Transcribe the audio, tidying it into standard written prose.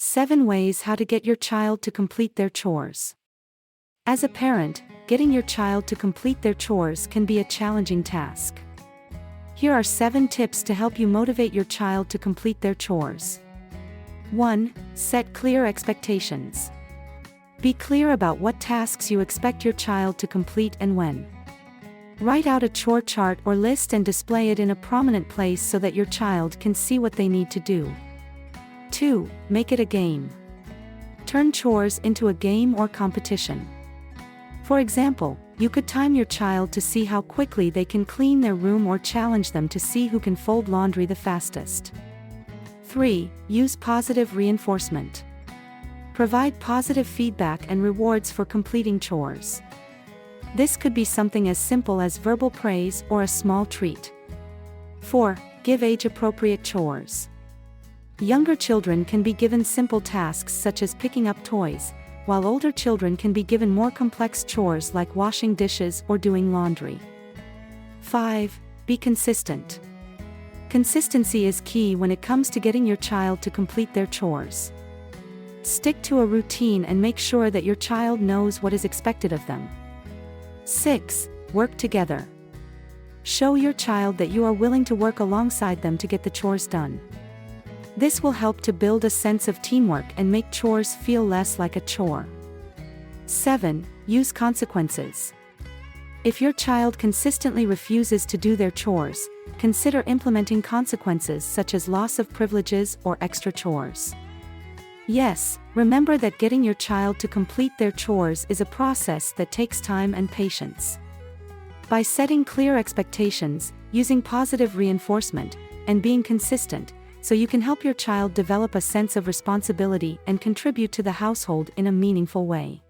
7 ways how to get your child to complete their chores. As a parent, getting your child to complete their chores can be a challenging task. Here are 7 tips to help you motivate your child to complete their chores. 1. Set clear expectations. Be clear about what tasks you expect your child to complete and when. Write out a chore chart or list and display it in a prominent place so that your child can see what they need to do. 2. Make it a game. Turn chores into a game or competition. For example, you could time your child to see how quickly they can clean their room or challenge them to see who can fold laundry the fastest. 3. Use positive reinforcement. Provide positive feedback and rewards for completing chores. This could be something as simple as verbal praise or a small treat. 4. Give age-appropriate chores. Younger children can be given simple tasks such as picking up toys, while older children can be given more complex chores like washing dishes or doing laundry. 5. Be consistent. Consistency is key when it comes to getting your child to complete their chores. Stick to a routine and make sure that your child knows what is expected of them. 6. Work together. Show your child that you are willing to work alongside them to get the chores done. This will help to build a sense of teamwork and make chores feel less like a chore. 7. Use consequences. If your child consistently refuses to do their chores, consider implementing consequences such as loss of privileges or extra chores. Yes, remember that getting your child to complete their chores is a process that takes time and patience. By setting clear expectations, using positive reinforcement, and being consistent, so you can help your child develop a sense of responsibility and contribute to the household in a meaningful way.